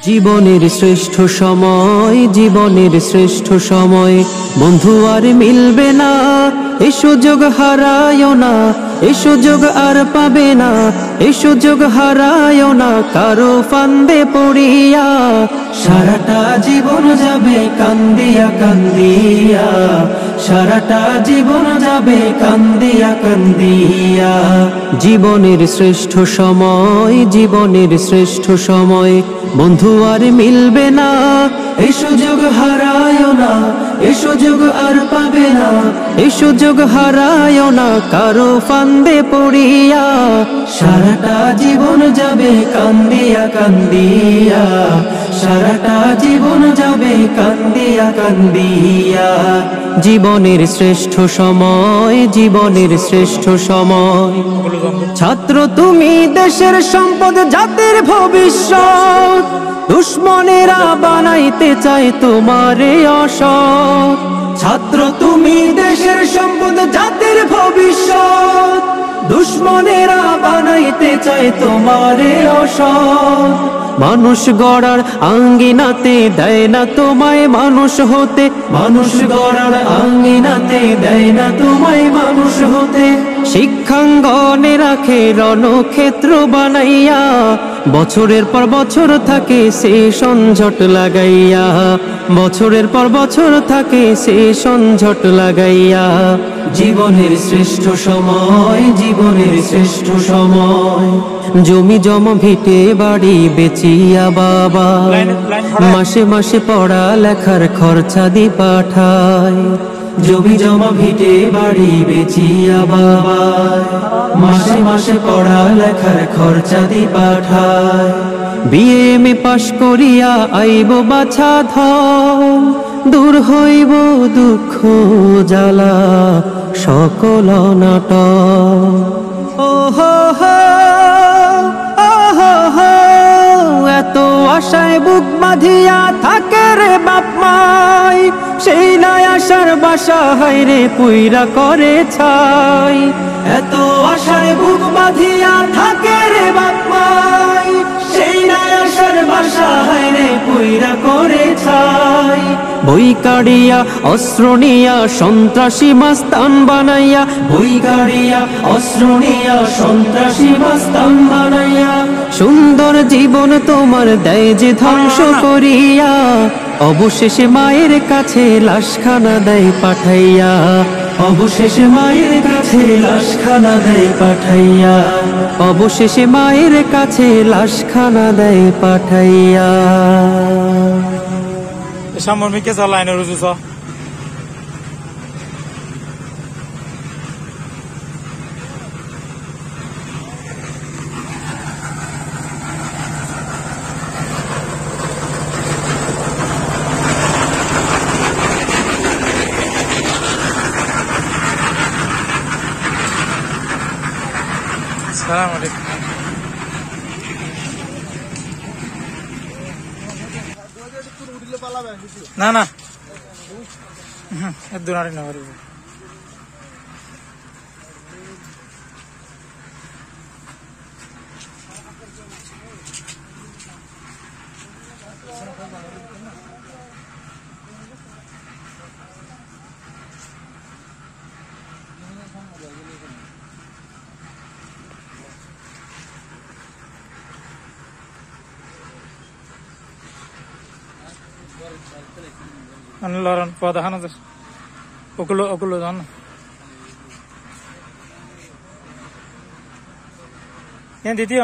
জীবনের শ্রেষ্ঠ সময়, জীবনের শ্রেষ্ঠ সময় বন্ধু আর মিলবে না, এই সুযোগ হারায়ও না, এই সুযোগ আর পাবে না, এই সুযোগ হারায়ও না কারো ফান্দে পড়িয়া। সারাটা জীবন যাবে কান্দিয়া কান্দিয়া, সারাটা জীবন যাবে কান্দিয়া কান্দিয়া। জীবনের শ্রেষ্ঠ সময়, জীবনের শ্রেষ্ঠ সময় বন্ধু আর মিলবে না, এই সুযোগ হারায়ও না, এই সুযোগ আর পাবে না, এই সুযোগ হারায়ও না কারো ফান্দে পড়িয়া। সারাটা জীবন যাবে কান্দিয়া কান্দিয়া, সারাটা জীবন যাবে কান্দিয়া কান্দিয়া। জীবনের শ্রেষ্ঠ সময়, জীবনের শ্রেষ্ঠ সময়। ছাত্র তুমি দেশের সম্পদ, জাতির ভবিষ্যৎ, দুশ্মনেরা বানাইতে চায় তোমারে অসৎ। ছাত্র তুমি দেশের সম্পদ, জাতির ভবিষ্যৎ, দুশ্মনেরা বানাইতে চায় তোমারে অসৎ। মানুষ গড়ার আঙ্গিনাতে দেয় না তোমায় মানুষ হতে, মানুষ গড়ার আঙ্গিনাতে দেয় না তোমায় মানুষ হতে। শিক্ষাঙ্গনে রাখে রণক্ষেত্র বানাইয়া, বছরের পর বছর থাকে সে সংঝট লাগাইয়া, বছরের পর বছর থাকে সে সংঝট লাগাইয়া। জীবনের শ্রেষ্ঠ সময়, জীবনের শ্রেষ্ঠ সময়। জমি জমা ভিটে বাড়ি বেচিয়া বাবা, মাসে মাসে পড়া লেখার খরচা দি পাঠায়। জমি জমা ভিটে বাড়ি বেচিয়া বাবা, মাসে মাসে পড়া লেখার খরচা দি পাঠায়। BA পাশ করিয়া আইব বাছা ধন, দূর হইব দুঃখ জ্বালা সকল নাটক। ওহো হো, ওহো হো, এত আশায় বুক বাঁধিয়া থাকে রে বাপ মাই, সেই নাই আশার বাসা হায়রে পুইরা করে ছাই। এত আশায় বুক বাঁধিয়া থাকে রে বাপ মাই, সেই নাই আশার বাসা হায়রে পুইরা করে ছাই। বই কাড়িয়া অস্ত্র নিয়া সন্ত্রাসী মাস্তান বানাইয়া, বই কাড়িয়া অস্ত্র নিয়া সন্ত্রাসী মাস্তান বানাইয়া। সুন্দর জীবন তোমার দেয় যে ধ্বংস করিয়া, অবশেষে মায়ের কাছে লাশখানা দেয় পাঠাইয়া, অবশেষে মায়ের কাছে লাশখানা দেয় পাঠাইয়া, অবশেষে মায়ের কাছে লাশখানা দেয় পাঠাইয়া। সামর্মিকে চালাইনে রুজুছ আসসালামু আলাইকুম। না না দুনারি না পারিব। লরন পদ হানা ওগুলো ওগুলো জান দ্বিতীয়